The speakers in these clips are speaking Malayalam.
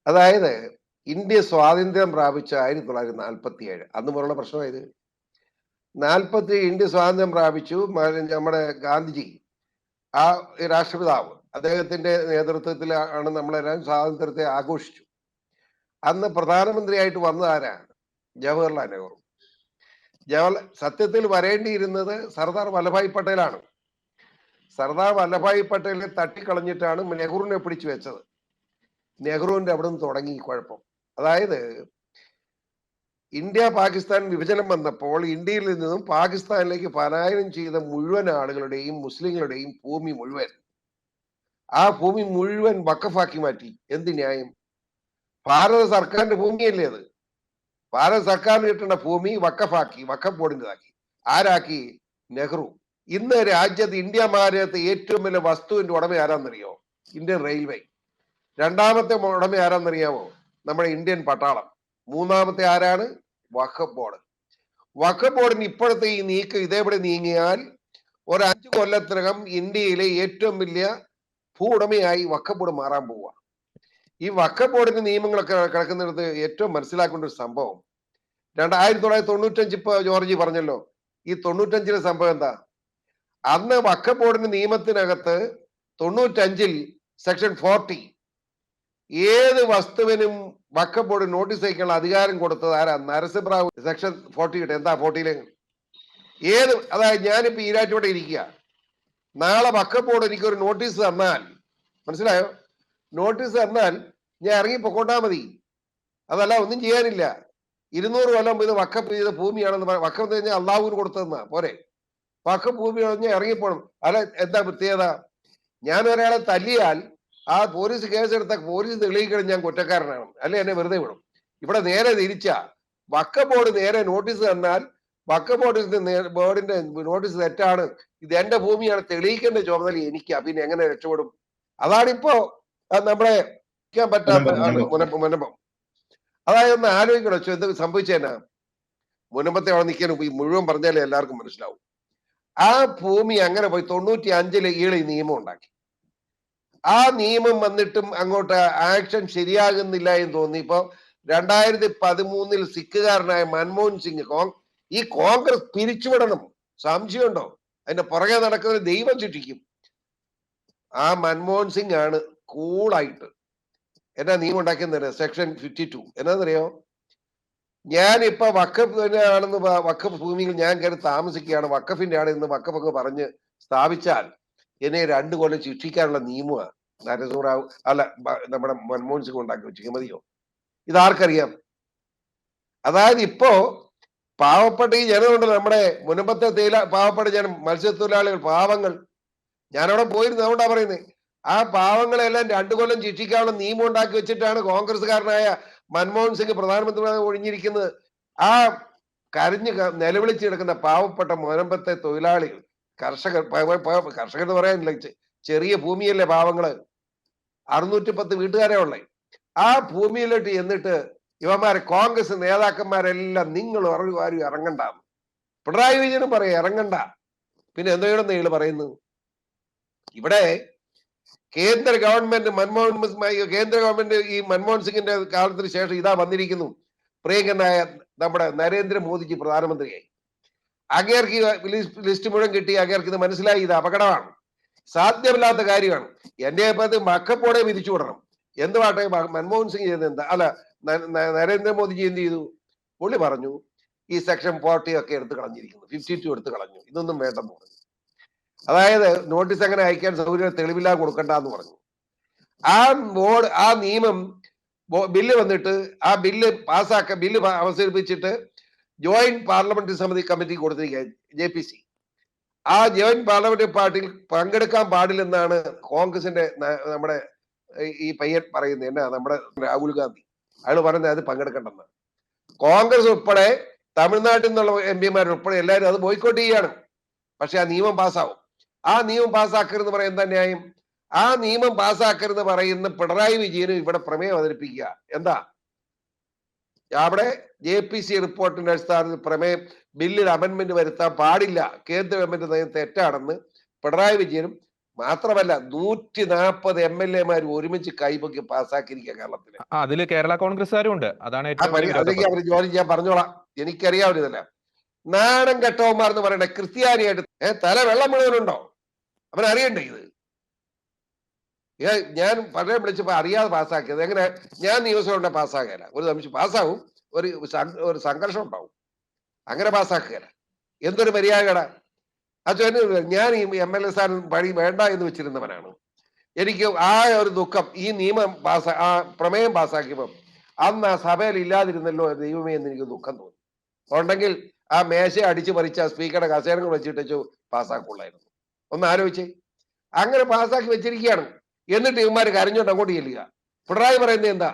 അതായത് ഇന്ത്യ സ്വാതന്ത്ര്യം പ്രാപിച്ച 1947 അന്ന് മുതലുള്ള പ്രശ്നമായത്. ഇന്ത്യ സ്വാതന്ത്ര്യം പ്രാപിച്ചു. നമ്മുടെ ഗാന്ധിജി ആ രാഷ്ട്രപിതാവ് അദ്ദേഹത്തിന്റെ നേതൃത്വത്തിൽ ആണ് നമ്മളെല്ലാം സ്വാതന്ത്ര്യത്തെ ആഘോഷിച്ചു. അന്ന് പ്രധാനമന്ത്രിയായിട്ട് വന്നത് ആരാ? ജവഹർലാൽ നെഹ്റു. സത്യത്തിൽ വരേണ്ടിയിരുന്നത് സർദാർ വല്ലഭായ് പട്ടേലാണ്. സർദാർ വല്ലഭായ് പട്ടേലിനെ തട്ടിക്കളഞ്ഞിട്ടാണ് നെഹ്റുവിനെ പിടിച്ചു വെച്ചത്. നെഹ്റുവിന്റെ അവിടെ നിന്ന് തുടങ്ങി കുഴപ്പം. അതായത് ഇന്ത്യ പാകിസ്ഥാൻ വിഭജനം വന്നപ്പോൾ ഇന്ത്യയിൽ നിന്നും പാകിസ്ഥാനിലേക്ക് പലായനം ചെയ്ത മുഴുവൻ ആളുകളുടെയും മുസ്ലിങ്ങളുടെയും ഭൂമി മുഴുവൻ വഖഫാക്കി മാറ്റി. എന്ത് ന്യായം? ഭാരത സർക്കാരിന്റെ ഭൂമിയല്ലേ അത്. ഭാരത സർക്കാരിന് കിട്ടുന്ന ഭൂമി വഖഫാക്കി, വഖഫ് ബോർഡിൻ്റെതാക്കി. ആരാക്കി? നെഹ്റു. ഇന്ന് രാജ്യത്ത് ഇന്ത്യ മഹാരാജ്യത്ത് ഏറ്റവും വലിയ വസ്തുവിന്റെ ഉടമ ആരാന്നറിയോ? Indian railway. രണ്ടാമത്തെ ഉടമ ആരാന്നറിയാമോ? നമ്മുടെ ഇന്ത്യൻ പട്ടാളം. മൂന്നാമത്തെ ആരാണ്? വഖഫ് ബോർഡ്. വഖഫ് ബോർഡിന് ഇപ്പോഴത്തെ ഈ നീക്കം ഇതേപടി നീങ്ങിയാൽ ഒരു 5 കൊല്ലത്തിനകം ഇന്ത്യയിലെ ഏറ്റവും വലിയ ഭൂവുടമയായി വഖഫ് ബോർഡ് മാറാൻ പോവുക. ഈ വഖഫ് ബോർഡിന്റെ നിയമങ്ങളൊക്കെ കിടക്കുന്നിടത്ത് ഏറ്റവും മനസ്സിലാക്കേണ്ട ഒരു സംഭവം 1995 ഇപ്പൊ ജോർജി പറഞ്ഞല്ലോ. ഈ 95-ലെ സംഭവം എന്താ? അന്ന് വഖഫ് ബോർഡിന്റെ നിയമത്തിനകത്ത് 95-ൽ സെക്ഷൻ 40 ഏത് വസ്തുവിനും വഖഫ് ബോർഡ് നോട്ടീസ് അയക്കാനുള്ള അധികാരം കൊടുത്തത് ആരാ? നരസിംഹറാവു. സെക്ഷൻ 40 കിട്ടെ. എന്താ 40-ല്? അതായത് ഞാനിപ്പോ ഈരാറ്റോടെ ഇരിക്കുക, നാളെ വഖഫ് ബോർഡ് എനിക്കൊരു നോട്ടീസ് തന്നാൽ, മനസ്സിലായോ? നോട്ടീസ് തന്നാൽ ഞാൻ ഇറങ്ങി പൊക്കോട്ടാ മതി. അതല്ല, ഒന്നും ചെയ്യാനില്ല. 200 കൊല്ലം ഇത് വഖഫ് ചെയ്ത ഭൂമിയാണെന്ന് വഖഫ് എന്ന് കഴിഞ്ഞാൽ അള്ളാഹുവിന് കൊടുത്തതെന്നാ പോരെ. വഖഫ് ഭൂമി പറഞ്ഞാൽ ഇറങ്ങിപ്പോണം. അല്ല, എന്താ പ്രത്യേകത? ഞാൻ ഒരാളെ തല്ലിയാൽ ആ പോലീസ് കേസെടുത്ത പോലീസ് തെളിയിക്കണം ഞാൻ കുറ്റക്കാരനാണ്, അല്ലെ എന്നെ വെറുതെ വിടും. ഇവിടെ നേരെ തിരിച്ചാ. വഖഫ് ബോർഡ് നേരെ നോട്ടീസ് തന്നാൽ വഖഫ് ബോർഡിന്റെ നോട്ടീസ് തെറ്റാണ്, ഇത് എന്റെ ഭൂമിയാണ്, തെളിയിക്കേണ്ട ചുമതല എനിക്കാ. പിന്നെ എങ്ങനെ രക്ഷപ്പെടും? അതാണിപ്പോ നമ്മളെ പറ്റാത്ത മുനമ്പം. അതായത് ഒന്ന് ആലോചിക്കണം, എന്ത് സംഭവിച്ചേനാ. മുനമ്പത്തെ അവിടെ നിൽക്കാൻ മുഴുവൻ പറഞ്ഞാലേ എല്ലാവർക്കും മനസ്സിലാവും. ആ ഭൂമി അങ്ങനെ പോയി 95-ല് ഈളി നിയമം ഉണ്ടാക്കി. ആ നിയമം വന്നിട്ടും അങ്ങോട്ട് ആക്ഷൻ ശരിയാകുന്നില്ല എന്ന് തോന്നി. ഇപ്പൊ 2013-ൽ സിഖുകാരനായ മൻമോഹൻ സിംഗ് ഈ കോൺഗ്രസ് പിരിച്ചുവിടണം. സംശയമുണ്ടോ? അതിന്റെ പുറകെ നടക്കുന്ന ദൈവം ചുറ്റിക്കും. ആ മൻമോഹൻ സിംഗ് ആണ് കൂളായിട്ട് എന്നാ നിയമം ഉണ്ടാക്കിയെന്ന് സെക്ഷൻ 52 എന്നാന്നറിയോ? ഞാനിപ്പൊ വഖഫ് ആണെന്ന്, വഖഫ് ഭൂമിയിൽ ഞാൻ കയറി താമസിക്കുകയാണ്, വഖഫിന്റെ ആണ് എന്ന് വഖഫ് പറഞ്ഞ് സ്ഥാപിച്ചാൽ എന്നെ 2 കൊല്ലം ശിക്ഷിക്കാനുള്ള നിയമമാണ് നരസിംഹറാവു അല്ല നമ്മുടെ മൻമോഹൻ സിംഗ് ഉണ്ടാക്കി വെച്ചിരിക്കും. മതിയോ? ഇതാർക്കറിയാം? അതായത് ഇപ്പോ പാവപ്പെട്ട ഈ ജനമുണ്ടല്ലോ, നമ്മുടെ മുനമ്പത്തെ പാവപ്പെട്ട ജനം, മത്സ്യത്തൊഴിലാളികൾ, പാവങ്ങൾ, ഞാനവിടെ പോയിരുന്നു. അതുകൊണ്ടാ പറയുന്നത്. ആ പാവങ്ങളെല്ലാം 2 കൊല്ലം ശിക്ഷിക്കാനുള്ള നിയമം ഉണ്ടാക്കി വെച്ചിട്ടാണ് കോൺഗ്രസ്സുകാരനായ മൻമോഹൻ സിംഗ് പ്രധാനമന്ത്രി ഒഴിഞ്ഞിരിക്കുന്നത്. ആ കരഞ്ഞ് നിലവിളിച്ച് കിടക്കുന്ന പാവപ്പെട്ട മുനമ്പത്തെ തൊഴിലാളികൾ, കർഷകർ എന്ന് പറയാനില്ല, ചെറിയ ഭൂമിയല്ലേ പാവങ്ങള്, 610 വീട്ടുകാരെ ഉള്ളേ. ആ ഭൂമിയിലോട്ട് എന്നിട്ട് ഇവന്മാരെ കോൺഗ്രസ് നേതാക്കന്മാരെല്ലാം നിങ്ങൾ ആരും ഇറങ്ങണ്ട. പിണറായി വിജയനും പറയാം ഇറങ്ങണ്ട. പിന്നെ എന്തെങ്കിലും ഇയാള് പറയുന്നു? ഇവിടെ കേന്ദ്ര ഗവൺമെന്റ് ഈ മൻമോഹൻ സിംഗിന്റെ കാലത്തിന് ശേഷം ഇതാ വന്നിരിക്കുന്നു. പ്രിയങ്കരനായ നമ്മുടെ നരേന്ദ്രമോദിജി പ്രധാനമന്ത്രിയായി. അങ്ങേർക്ക് ലിസ്റ്റ് മുഴുവൻ കിട്ടി. അങ്ങേർക്ക് ഇത് മനസ്സിലായി, ഇത് അപകടമാണ്, സാധ്യമല്ലാത്ത കാര്യമാണ്. എന്റെ വഖഫ് ബോർഡെ വിധിച്ചു വിടണം. എന്തുവാട്ടെ മൻമോഹൻ സിംഗ് ചെയ്ത് എന്താ? അല്ല, നരേന്ദ്രമോദിജി എന്ത് ചെയ്തു? പുള്ളി പറഞ്ഞു ഈ സെക്ഷൻ 40 ഒക്കെ എടുത്ത് കളഞ്ഞിരിക്കുന്നു, 52 എടുത്ത് കളഞ്ഞു, ഇതൊന്നും വേണ്ടെന്ന് പറഞ്ഞു. അതായത് നോട്ടീസ് അങ്ങനെ അയക്കാൻ സൗകര്യം തെളിവില്ലാ കൊടുക്കണ്ടെന്ന് പറഞ്ഞു. ആ നിയമം ബില്ല് വന്നിട്ട് ആ ബില്ല് അവതരിപ്പിച്ചിട്ട് ജോയിന്റ് പാർലമെന്ററി സമിതി കമ്മിറ്റി കൊടുത്തിരിക്കുക, JPC. ആ ജോയിന്റ് പാർലമെന്ററി പാർട്ടിയിൽ പങ്കെടുക്കാൻ പാടില്ലെന്നാണ് കോൺഗ്രസിന്റെ നമ്മുടെ ഈ പയ്യൻ പറയുന്നത്. എന്നാ നമ്മുടെ രാഹുൽ ഗാന്ധി, അയാൾ പറയുന്നത് അത് പങ്കെടുക്കണ്ടെന്ന്. കോൺഗ്രസ് ഉൾപ്പെടെ തമിഴ്നാട്ടിൽ നിന്നുള്ള MP ഉൾപ്പെടെ എല്ലാവരും അത് ബോയ്ക്കോട്ട് ചെയ്യാണ്. പക്ഷെ ആ നിയമം പാസ്സാവും. ആ നിയമം പാസ്സാക്കരുതെന്ന് പറയാൻ എന്താ ന്യായം? ആ നിയമം പാസ്സാക്കരുതെന്ന് പറയുന്ന പിണറായി വിജയനും ഇവിടെ പ്രമേയം അവതരിപ്പിക്കുക. എന്താ അവിടെ JPC റിപ്പോർട്ടിന്റെ അടിസ്ഥാനത്തിൽ ബില്ലിൽ അമെന്റ്മെന്റ് വരുത്താൻ പാടില്ല, കേന്ദ്ര ഗവൺമെന്റ് നയം തെറ്റാണെന്ന് പിണറായി വിജയനും മാത്രമല്ല 140 MLA ഒരുമിച്ച് കൈപൊക്കി പാസ്സാക്കിയിരിക്കുക കേരളത്തില്. അതില് കേരള കോൺഗ്രസ്സുകാരും ഉണ്ട്. അതാണ് ഏറ്റവും വലിയ അതിലേക്ക് അവർ ജോലി ചെയ്യാൻ പറഞ്ഞോളാം. എനിക്കറിയാവുന്നതല്ല. നാണം കെട്ടവന്മാർ എന്ന് പറയണേ ക്രിസ്ത്യാനിയായിട്ട് തല വെള്ളം മുഴുവനുണ്ടോ? അവനറിയണ്ടേ ഇത്? ഞാൻ പലരെ വിളിച്ചപ്പോ അറിയാതെ പാസ്സാക്കിയത്. എങ്ങനെ ഞാൻ നിയമസഭ കൊണ്ട് പാസ്സാകല, ഒരു നിമിഷം പാസ്സാവും, ഒരു സംഘർഷം ഉണ്ടാവും, അങ്ങനെ പാസ്സാക്കുകയല്ല. എന്തൊരു മര്യാദകട. അത് ഞാൻ ഈ MLA സ്ഥാനം പണി വേണ്ട എന്ന് വെച്ചിരുന്നവനാണ്. എനിക്ക് ആ ഒരു ദുഃഖം, ഈ നിയമം ആ പ്രമേയം പാസ്സാക്കിയപ്പം അന്ന് ആ സഭയിൽ ഇല്ലാതിരുന്നല്ലോ ദൈവമേ എന്ന് എനിക്ക് ദുഃഖം തോന്നി. ഉണ്ടെങ്കിൽ ആ മേശ അടിച്ചു പറിച്ച സ്പീക്കറുടെ കസേരകൾ വെച്ചിട്ട് പാസ്സാക്കുള്ളായിരുന്നു. ഒന്ന് ആലോചിച്ചേ. അങ്ങനെ പാസ്സാക്കി വെച്ചിരിക്കുകയാണ്. എന്നിട്ട് ഇവന്മാർ കരഞ്ഞോണ്ട് അങ്ങോട്ട് ചെല്ലുക. പിണറായി പറയുന്നത് എന്താ?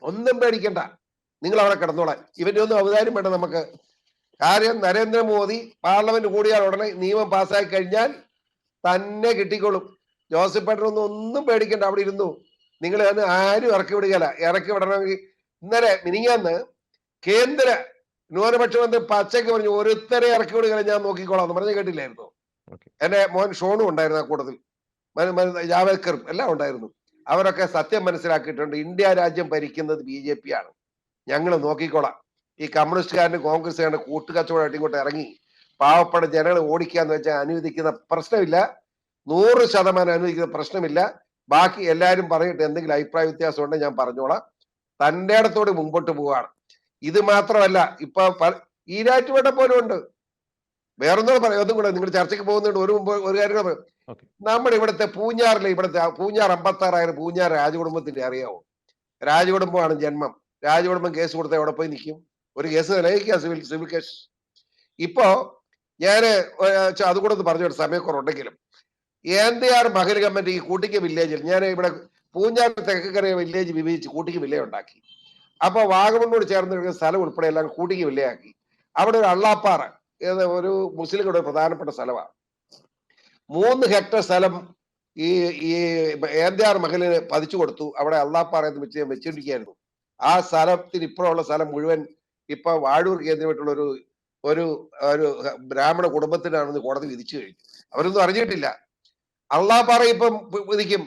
ഒന്നും പേടിക്കണ്ട, നിങ്ങൾ അവിടെ കിടന്നോളാം, ഇവന്റെ ഒന്നും അവതാരം വേണ്ട നമുക്ക്. കാര്യം നരേന്ദ്രമോദി പാർലമെന്റ് കൂടിയാൽ ഉടനെ നിയമം പാസ്സാക്കി കഴിഞ്ഞാൽ തന്നെ കിട്ടിക്കോളും. ജോസഫ് പേട്ടനൊന്നും ഒന്നും പേടിക്കണ്ട, അവിടെ ഇരുന്നു. നിങ്ങൾ അന്ന് ആരും ഇറക്കി വിടുകയല്ല. ഇറക്കി വിടണമെങ്കിൽ ഇന്നലെ മിനിങ്ങാന്ന് കേന്ദ്ര ന്യൂനപക്ഷ മന്ത്രി പച്ചയ്ക്ക് പറഞ്ഞു ഒരുത്തരെ ഇറക്കി വിടുകയല്ല, ഞാൻ നോക്കിക്കോളാം എന്ന് പറഞ്ഞു. കേട്ടില്ലായിരുന്നു? എന്റെ മോൻ ഷോണും ഉണ്ടായിരുന്നു ആ കൂട്ടത്തിൽ, ജാവേദ്കറും എല്ലാം ഉണ്ടായിരുന്നു. അവരൊക്കെ സത്യം മനസ്സിലാക്കിയിട്ടുണ്ട്. ഇന്ത്യ രാജ്യം ഭരിക്കുന്നത് BJP ആണ്, ഞങ്ങൾ നോക്കിക്കോളാം. ഈ കമ്മ്യൂണിസ്റ്റുകാരനും കോൺഗ്രസ്സുകാരനും കൂട്ടുകച്ചവടമായിട്ട് ഇങ്ങോട്ട് ഇറങ്ങി പാവപ്പെട്ട ജനങ്ങൾ ഓടിക്കാന്ന് വെച്ചാൽ അനുവദിക്കുന്ന പ്രശ്നമില്ല. 100% അനുവദിക്കുന്ന പ്രശ്നമില്ല. ബാക്കി എല്ലാവരും പറഞ്ഞിട്ട് എന്തെങ്കിലും അഭിപ്രായ വ്യത്യാസം ഉണ്ടെങ്കിൽ ഞാൻ പറഞ്ഞോളാം. തന്റെ ഇടത്തോട് മുമ്പോട്ട് പോവുകയാണ്. ഇത് മാത്രമല്ല, ഇപ്പൊ ഈരാറ്റുപേട്ട പോലും ഉണ്ട്. വേറൊന്നും പറയാം, ഒന്നും കൂടെ നിങ്ങൾ ചർച്ചയ്ക്ക് പോകുന്നുണ്ട്. ഒരു കാര്യം പറയും. നമ്മുടെ ഇവിടുത്തെ പൂഞ്ഞാറിലെ പൂഞ്ഞാർ 56 പൂഞ്ഞാർ രാജകുടുംബത്തിന്റെ അറിയാവോ? രാജകുടുംബമാണ് ജന്മം. രാജകുടുംബം കേസ് കൊടുത്ത എവിടെ പോയി നിൽക്കും? ഒരു കേസ് നിലയിക്കുക, സിവിൽ കേസ്. ഇപ്പോ ഞാന് അതുകൂടെ ഒന്ന് പറഞ്ഞു, സമയക്കുറവുണ്ടെങ്കിലും NDR മഹൽ കമ്മിറ്റി ഈ കൂട്ടിക്ക് വില്ലേജിൽ, ഞാൻ ഇവിടെ പൂഞ്ഞാർ തെക്കക്കര വില്ലേജ് വിഭജിച്ച് കൂട്ടിക്ക് വില്ലേജ് ഉണ്ടാക്കി. അപ്പൊ വാഗമണ്ണോട് ചേർന്ന് സ്ഥലം ഉൾപ്പെടെ എല്ലാം കൂട്ടിക്ക് വില്ലയാക്കി. അവിടെ ഒരു അള്ളാപ്പാറ, ഒരു മുസ്ലിങ്ങളുടെ പ്രധാനപ്പെട്ട സ്ഥലമാണ്. 3 ഹെക്ടർ സ്ഥലം ഈ NDR മഹലിന് പതിച്ചു കൊടുത്തു. അവിടെ അള്ളാപ്പാറ എന്ന് വെച്ചിരിക്കുകയായിരുന്നു. ആ സ്ഥലത്തിന് ഇപ്പോഴുള്ള സ്ഥലം മുഴുവൻ ഇപ്പൊ വാഴൂർ കേന്ദ്രമായിട്ടുള്ള ഒരു ബ്രാഹ്മണ കുടുംബത്തിനാണെന്ന് കോടതി വിധിച്ചു കഴിഞ്ഞു. അവരൊന്നും അറിഞ്ഞിട്ടില്ല. അള്ളാപ്പാറ ഇപ്പം വിധിക്കും.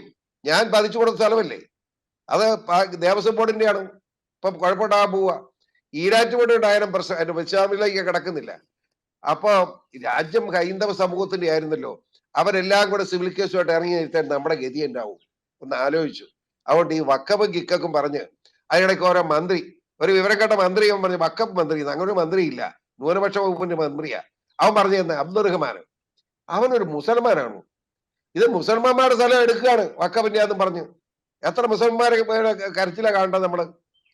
ഞാൻ പതിച്ചു കൊടുത്ത സ്ഥലമല്ലേ, അത് ദേവസ്വം ബോർഡിന്റെയാണ്. ഇപ്പം കുഴപ്പമുണ്ടാകാൻ പോവുക. ഈരാറ്റുപേട്ട പ്രശ്നം അതിന്റെ വിശാമിലേക്ക് കിടക്കുന്നില്ല. അപ്പൊ രാജ്യം ഹൈന്ദവ സമൂഹത്തിന്റെ ആയിരുന്നല്ലോ, അവരെല്ലാം കൂടെ സിവിൽ കേസുമായിട്ട് ഇറങ്ങി നിർത്താൻ നമ്മുടെ ഗതി ഉണ്ടാവും. ഒന്ന് ആലോചിച്ചു. അതുകൊണ്ട് ഈ വക്കപ്പും കിക്കും പറഞ്ഞ് അതിനിടയ്ക്ക് ഓരോ മന്ത്രി, ഒരു വിവരം കേട്ട മന്ത്രി അവൻ പറഞ്ഞു വക്കപ്പ് മന്ത്രി, അങ്ങനെ ഒരു മന്ത്രിയില്ല, ന്യൂനപക്ഷ വകുപ്പിന്റെ മന്ത്രിയാ. അവൻ പറഞ്ഞു തന്നെ അബ്ദുൾ റഹ്മാൻ, അവനൊരു മുസൽമാനാണ്. ഇത് മുസൽമാന്മാരുടെ സ്ഥലം എടുക്കുകയാണ് വക്കപ്പിന്റെ ആണെന്നും പറഞ്ഞു. എത്ര മുസൽമാരെ കരച്ചില കാണേണ്ടത് നമ്മള്?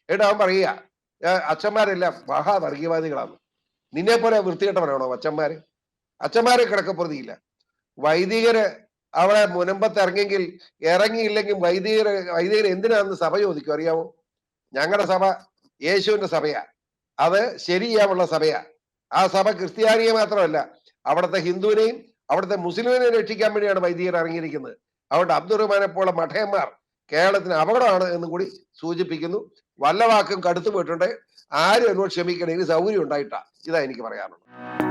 എന്നിട്ട് അവൻ പറയുക അച്ഛന്മാരെല്ലാം മഹാവർഗീയവാദികളാണ്. നിന്നെ പോലെ വൃത്തികെട്ടവരാണോ അച്ഛന്മാര്? അച്ഛന്മാരെ കിടക്കപ്രതിയില്ല. വൈദികര് അവിടെ മുനമ്പത്ത് ഇറങ്ങിയില്ലെങ്കിൽ വൈദികർ എന്തിനാണെന്ന് സഭ ചോദിക്കും, അറിയാമോ? ഞങ്ങളുടെ സഭ യേശുവിന്റെ സഭയാ, അത് ശരിയാവുള്ള സഭയാ. ആ സഭ ക്രിസ്ത്യാനിയെ മാത്രമല്ല, അവിടുത്തെ ഹിന്ദുവിനെയും അവിടുത്തെ മുസ്ലിമിനെയും രക്ഷിക്കാൻ വേണ്ടിയാണ് വൈദികർ ഇറങ്ങിയിരിക്കുന്നത്. അതുകൊണ്ട് അബ്ദുൾ റഹ്മാനെ പോലെ മഠയന്മാർ കേരളത്തിന് അപകടമാണ് എന്ന് കൂടി സൂചിപ്പിക്കുന്നു. വല്ല വാക്കും കടുത്തു പോയിട്ടുണ്ട്, ആരും എന്നോട് ക്ഷമിക്കണം, ഇനി സൗകര്യം ഉണ്ടായിട്ടാ. ഇതാ എനിക്ക് പറയാനുള്ളത്.